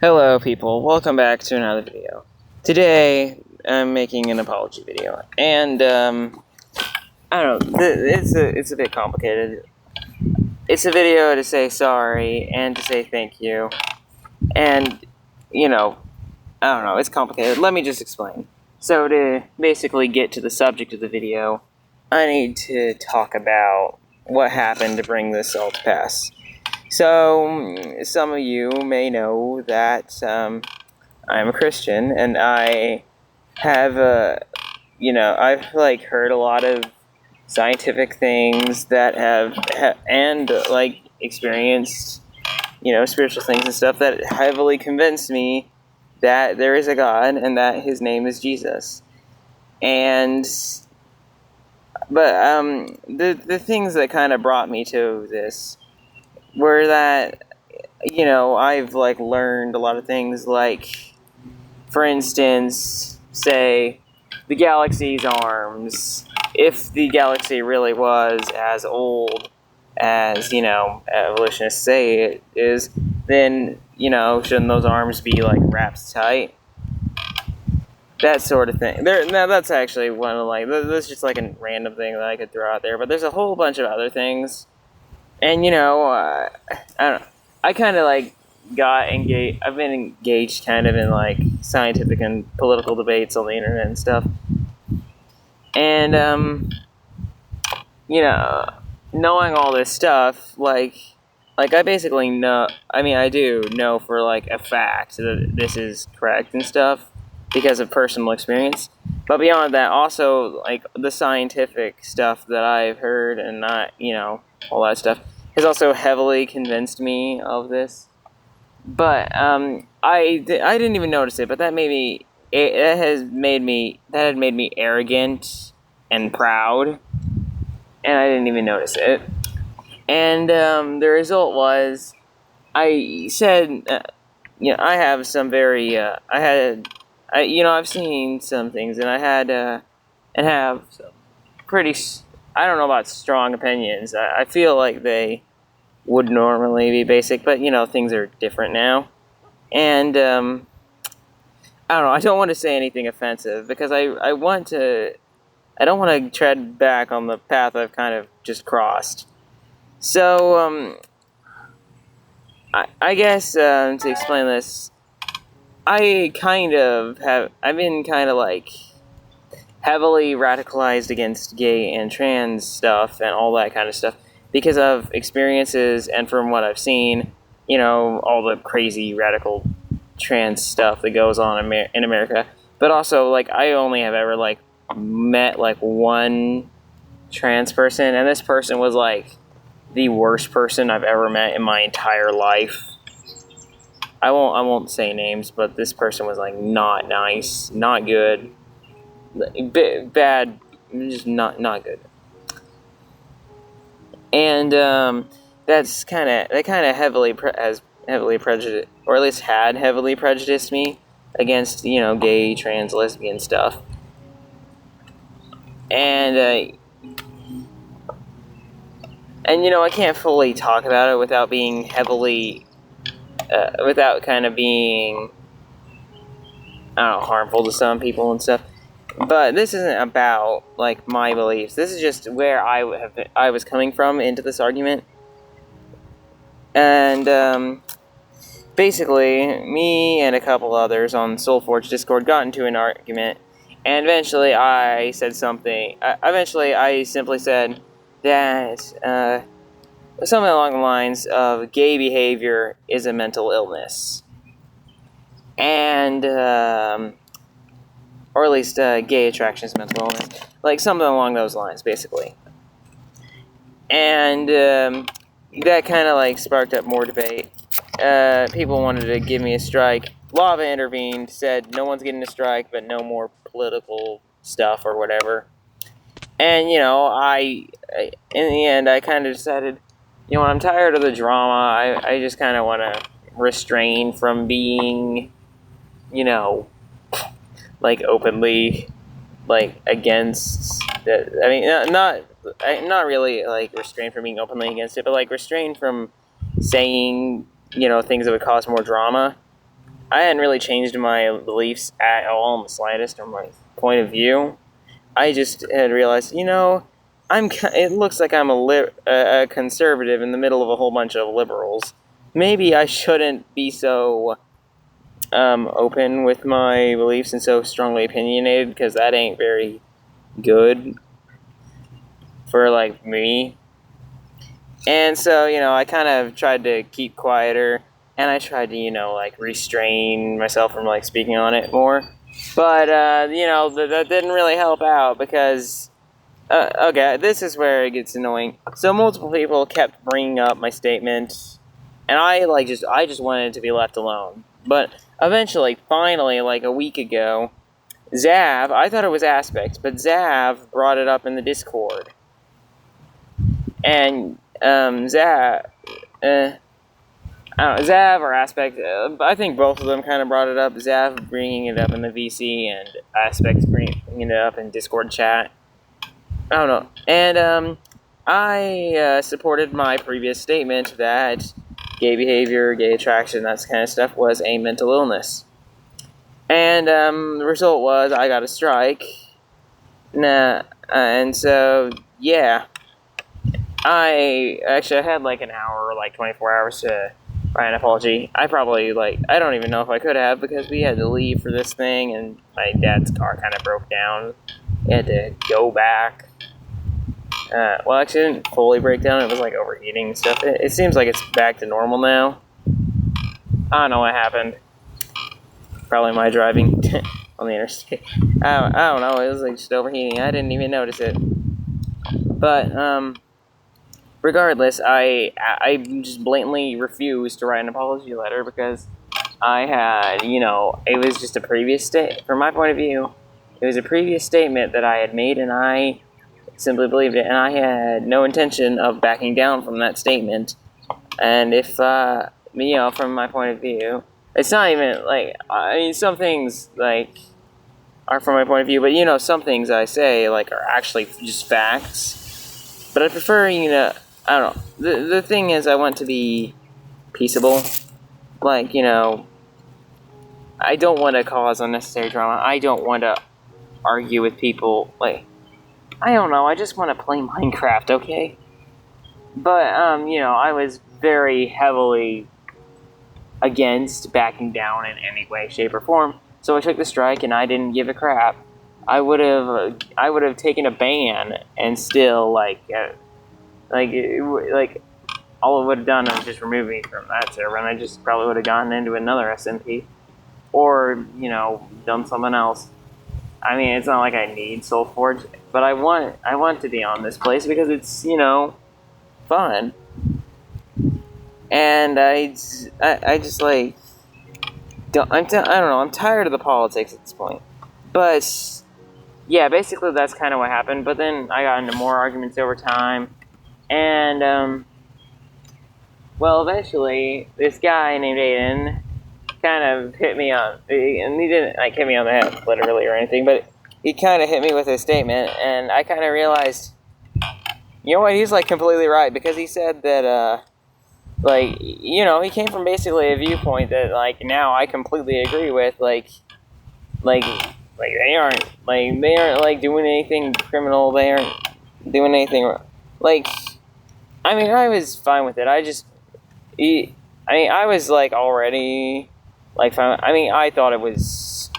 Hello people, welcome back to another video. Today, I'm making an apology video, and, I don't know, it's a bit complicated. It's a video to say sorry, and to say thank you, and, I don't know, it's complicated. Let me just explain. So, to basically get to the subject of the video, I need to talk about what happened to bring this all to pass. So, some of you may know that I'm a Christian, and I have, I've heard a lot of scientific things that and experienced, spiritual things and stuff that heavily convinced me that there is a God and that His name is Jesus. But the things that kind of brought me to this were that, I've, learned a lot of things, for instance, say, the galaxy's arms. If the galaxy really was as old as, evolutionists say it is, then, shouldn't those arms be, wrapped tight? That sort of thing. Now, that's actually one of, that's just, a random thing that I could throw out there, but there's a whole bunch of other things. And, I don't know, I kind of, got engaged, I've been engaged kind of in, scientific and political debates on the internet and stuff. And, knowing all this stuff, I basically know, I do know for, a fact that this is correct and stuff because of personal experience. But beyond that, also, the scientific stuff that I've heard and not, all that stuff has also heavily convinced me of this. But I didn't even notice it, but that had made me arrogant and proud, and I didn't even notice it. And the result was, I said, I have some very I've seen some things, and I had and have some pretty, I don't know about strong opinions. I feel like they would normally be basic, but, things are different now. And, I don't know, I don't want to say anything offensive, because I don't want to tread back on the path I've kind of just crossed. So, I guess, to explain this, I've been kind of, heavily radicalized against gay and trans stuff and all that kind of stuff because of experiences and from what I've seen, all the crazy radical trans stuff that goes on in America. But also, I only have ever, met, one trans person, and this person was, the worst person I've ever met in my entire life. I won't say names, but this person was, not nice, not good. Bad, just not good. And that kind of heavily prejudiced, or at least had heavily prejudiced me against, gay, trans, lesbian stuff. And I can't fully talk about it without being heavily, without kind of being, I don't know, harmful to some people and stuff. But this isn't about, my beliefs. This is just where I was coming from into this argument. And, basically, me and a couple others on Soulforge Discord got into an argument, and eventually I said something. Eventually I simply said that, something along the lines of gay behavior is a mental illness. And, or at least gay attraction is mental illness. Something along those lines, basically. And that kind of sparked up more debate. People wanted to give me a strike. Lava intervened, said no one's getting a strike, but no more political stuff or whatever. And, in the end, I kind of decided, I'm tired of the drama. I just kind of want to refrain from being, openly, against the, I mean, not really, restrained from being openly against it, but, restrained from saying, things that would cause more drama. I hadn't really changed my beliefs at all in the slightest, or my point of view. I just had realized, it looks like I'm a conservative in the middle of a whole bunch of liberals. Maybe I shouldn't be so open with my beliefs and so strongly opinionated, because that ain't very good for, like, me. And so, I kind of tried to keep quieter, and I tried to, like, restrain myself from, like, speaking on it more. But, that didn't really help out, because, okay, this is where it gets annoying. So multiple people kept bringing up my statement, and I just wanted it to be left alone. But eventually, finally, like a week ago, Zav, I thought it was Aspects, but Zav brought it up in the Discord. And, Zav or Aspect, I think both of them kind of brought it up. Zav bringing it up in the VC, and Aspect bringing it up in Discord chat. I don't know. And, I supported my previous statement that gay behavior, gay attraction, that kind of stuff was a mental illness. And, the result was I got a strike. And so, yeah. I had like an hour or like 24 hours to write an apology. I don't even know if I could have, because we had to leave for this thing, and my dad's car kind of broke down. We had to go back. Well, actually, it didn't fully break down. It was like overheating and stuff. It seems like it's back to normal now. I don't know what happened. Probably my driving on the interstate. I don't know. It was like just overheating. I didn't even notice it. But, regardless, I just blatantly refused to write an apology letter, because I had, it was just a previous from my point of view, it was a previous statement that I had made, and I simply believed it, and I had no intention of backing down from that statement. And if, from my point of view, it's not even, like, some things, like, are from my point of view, but, some things I say, like, are actually just facts. But I prefer, I don't know. The thing is, I want to be peaceable. Like, I don't want to cause unnecessary drama. I don't want to argue with people. Like, I don't know. I just want to play Minecraft, okay? But, I was very heavily against backing down in any way, shape, or form. So I took the strike, and I didn't give a crap. I would have taken a ban, and still, all it would have done was just remove me from that server, and I just probably would have gotten into another SMP, or, done something else. I mean, it's not like I need Soulforge, but I want to be on this place, because it's, fun. And I just, like, I don't know, I'm tired of the politics at this point. But, yeah, basically that's kind of what happened, but then I got into more arguments over time. And, well, eventually, this guy named Aiden kind of hit me on, and he didn't, like, hit me on the head, literally, or anything, but he kind of hit me with his statement, and I kind of realized, you know what, he's, like, completely right, because he said that, he came from basically a viewpoint that, like, now I completely agree with, like, they aren't, like, doing anything criminal, they aren't doing anything, like, I mean, I was fine with it. I was, like, already, like, fine. I mean, I thought it was,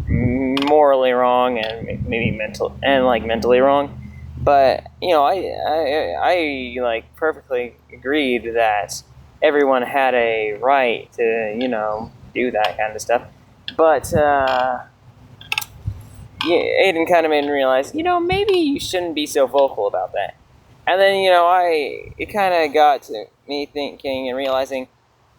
morally wrong, and maybe mentally wrong. But, I like, perfectly agreed that everyone had a right to, do that kind of stuff. But, Aiden kind of made me realize, maybe you shouldn't be so vocal about that. And then, it kind of got to me thinking and realizing,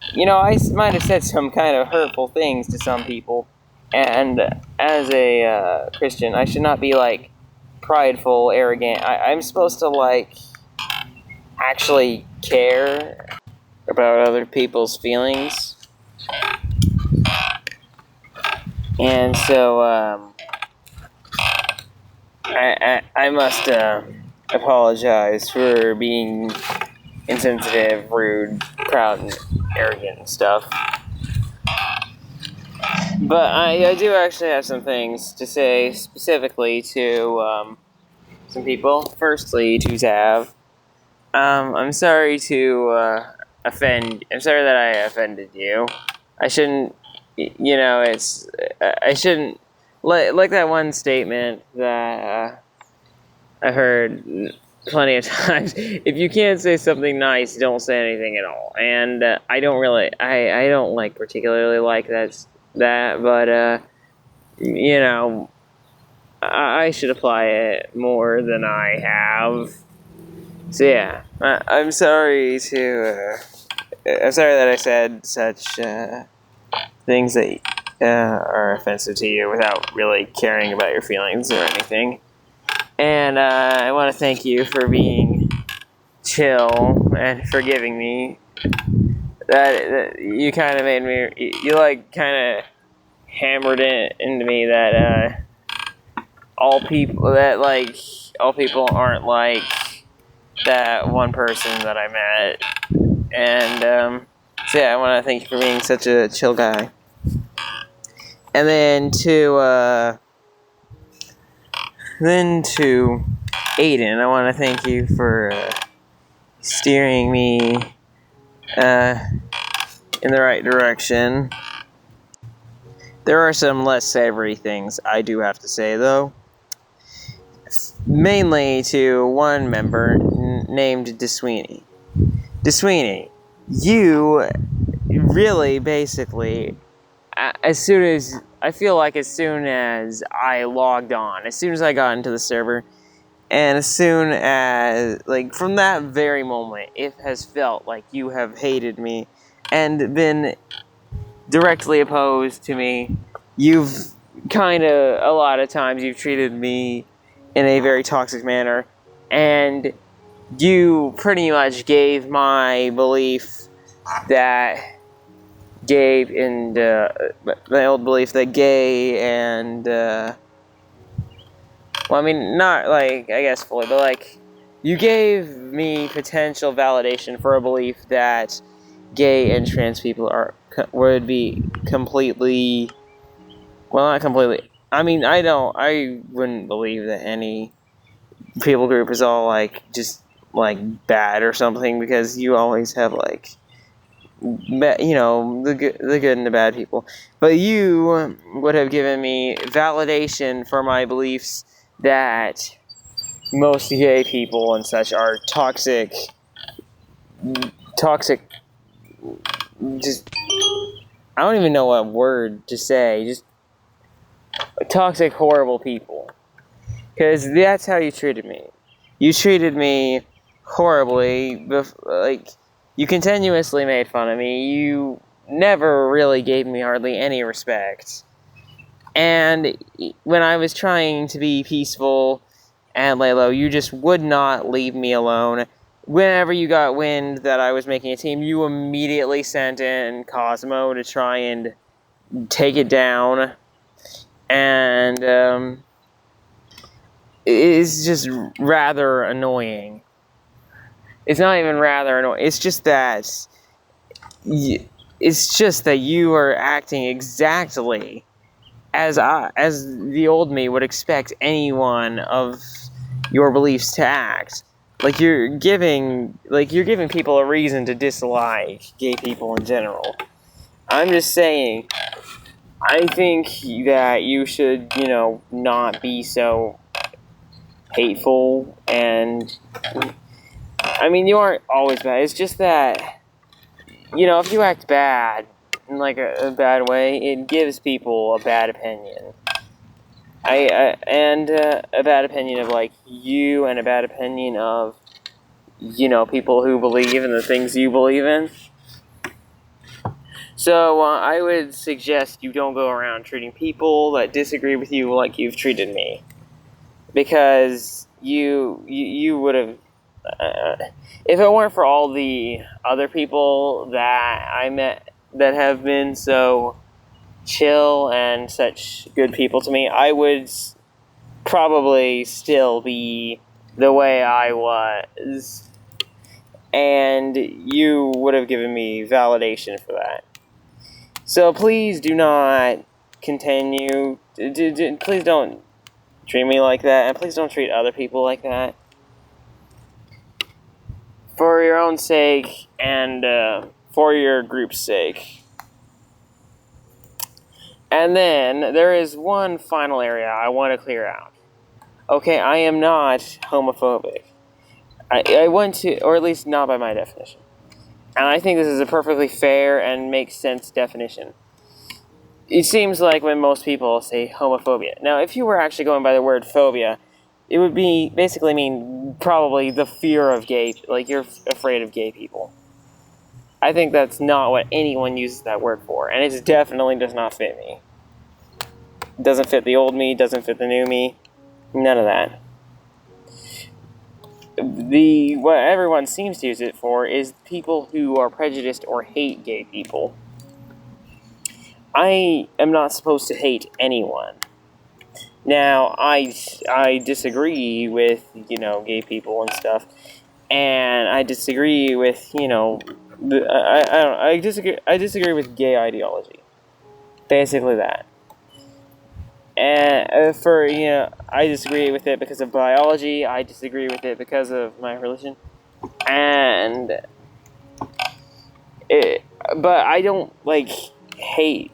I might have said some kind of hurtful things to some people. And as a Christian, I should not be, like, prideful, arrogant. I'm supposed to, like, actually care about other people's feelings. And so, I must, apologize for being insensitive, rude, proud, and arrogant and stuff. But I do actually have some things to say specifically to some people. Firstly, to Tav. I'm sorry to offend. I'm sorry that I offended you. I shouldn't. It's. I shouldn't. Like that one statement that I've heard plenty of times. If you can't say something nice, don't say anything at all. And I don't really. I don't particularly like that. But I should apply it more than I have. So yeah, I'm sorry to. I'm sorry that I said such things that are offensive to you without really caring about your feelings or anything. And I want to thank you for being chill and forgiving me. That you kind of made me. You kind of hammered it into me that all people aren't like that one person that I met. And so yeah, I want to thank you for being such a chill guy. And then to Aiden, I want to thank you for steering me in the right direction. There are some less savory things I do have to say, though. Mainly to one member named DeSweeney. DeSweeney, you really basically, as soon as I logged on, as soon as I got into the server, and as soon as, from that very moment, it has felt like you have hated me and been directly opposed to me. You've a lot of times, you've treated me in a very toxic manner, and you pretty much gave my belief that my old belief that gay and, not, I guess fully, but, you gave me potential validation for a belief that gay and trans people would be completely, well, not completely, I wouldn't believe that any people group is all, just, bad or something, because you always have, the good and the bad people. But you would have given me validation for my beliefs that most gay people and such are toxic, just, I don't even know what word to say, just toxic, horrible people. Because that's how you treated me. You treated me horribly, you continuously made fun of me, you never really gave me hardly any respect. And when I was trying to be peaceful and lay low, you just would not leave me alone. Whenever you got wind that I was making a team, you immediately sent in Cosmo to try and take it down. And it's just rather annoying. It's not even rather annoying. It's just that you are acting exactly as the old me would expect anyone of your beliefs to act. You're giving people a reason to dislike gay people in general. I'm just saying, I think that you should, not be so hateful, and you aren't always bad. It's just that, if you act bad in a bad way, it gives people a bad opinion. And a bad opinion of you, and a bad opinion of people who believe in the things you believe in. So I would suggest you don't go around treating people that disagree with you like you've treated me, because you would have, if it weren't for all the other people that I met that have been so chill and such good people to me, I would probably still be the way I was, and you would have given me validation for that. So please do not continue. Please don't treat me like that, and please don't treat other people like that. For your own sake, and for your group's sake. And then, there is one final area I want to clear out. Okay, I am not homophobic. I want to, or at least not by my definition. And I think this is a perfectly fair and makes sense definition. It seems like when most people say homophobia. Now, if you were actually going by the word phobia, it would be basically mean probably the fear of gay, like you're afraid of gay people. I think that's not what anyone uses that word for, and it definitely does not fit me. It doesn't fit the old me, doesn't fit the new me, none of that. What everyone seems to use it for is people who are prejudiced or hate gay people. I am not supposed to hate anyone. Now, I disagree with, gay people and stuff, and I disagree with, I disagree with gay ideology. Basically that. And I disagree with it because of biology, I disagree with it because of my religion, but I don't, hate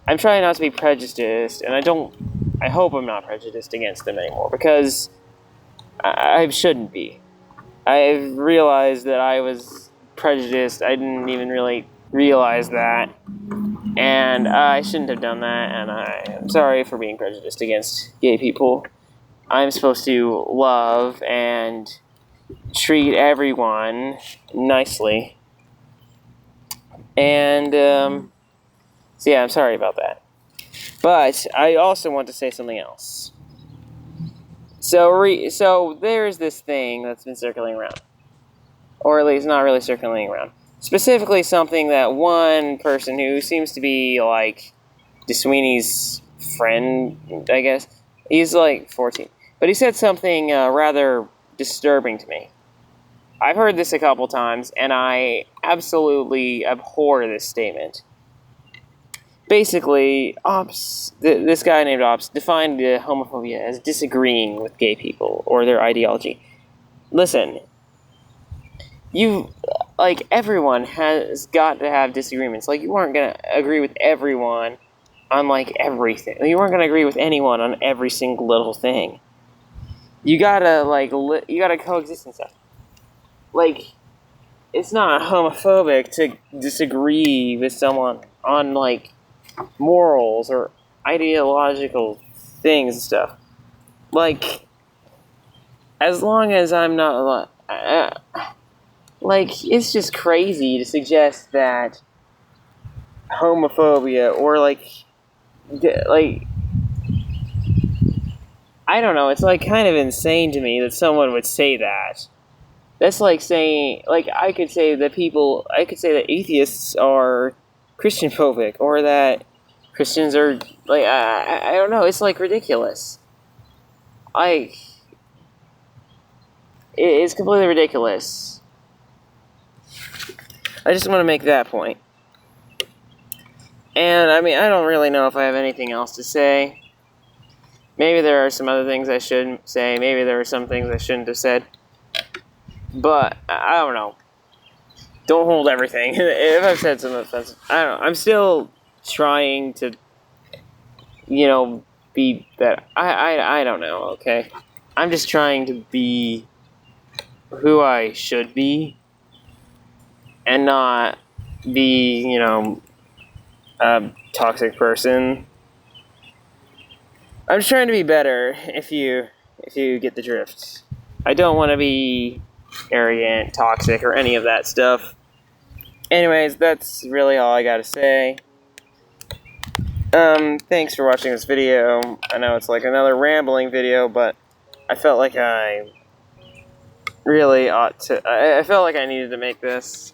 I'm trying not to be prejudiced, and I hope I'm not prejudiced against them anymore, because I shouldn't be. I've realized that I was prejudiced. I didn't even really realize that, and I shouldn't have done that, and I'm sorry for being prejudiced against gay people. I'm supposed to love and treat everyone nicely, and so yeah, I'm sorry about that. But I also want to say something else. So there's this thing that's been circling around. Or at least not really circling around. Specifically something that one person who seems to be, DeSweeney's friend, I guess. He's, 14. But he said something rather disturbing to me. I've heard this a couple times, and I absolutely abhor this statement. Basically, this guy named Ops defined homophobia as disagreeing with gay people or their ideology. Listen, everyone has got to have disagreements. You aren't going to agree with everyone on, everything. You aren't going to agree with anyone on every single little thing. You gotta, you gotta coexist and stuff. It's not homophobic to disagree with someone on, morals or ideological things and stuff. As long as I'm not, it's just crazy to suggest that homophobia or, I don't know, it's, kind of insane to me that someone would say that. That's like saying, I could say that atheists are Christian phobic, or that Christians are, I don't know, it's, ridiculous. It's completely ridiculous. I just want to make that point. And, I don't really know if I have anything else to say. Maybe there are some other things I shouldn't say. Maybe there are some things I shouldn't have said. But, I don't know. Don't hold everything. If I've said something offensive, I don't know. I'm still trying to, be better. I don't know, okay? I'm just trying to be who I should be, and not be, a toxic person. I'm just trying to be better, if you get the drift. I don't want to be arrogant, toxic, or any of that stuff. Anyways, that's really all I gotta say. Thanks for watching this video. I know it's another rambling video, but I felt like I really ought to. I felt like I needed to make this,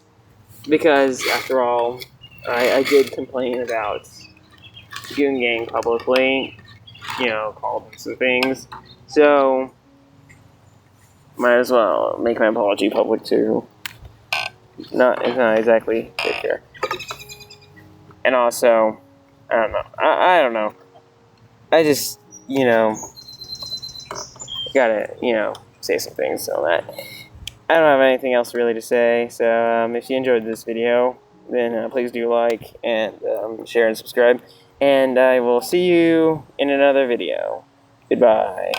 because, after all, I did complain about Goon publicly, called them some things, so might as well make my apology public too. It's not exactly fair. And also, I don't know. I don't know. I just, gotta, say some things on that. I don't have anything else really to say, so if you enjoyed this video, then please do like and share and subscribe, and I will see you in another video. Goodbye.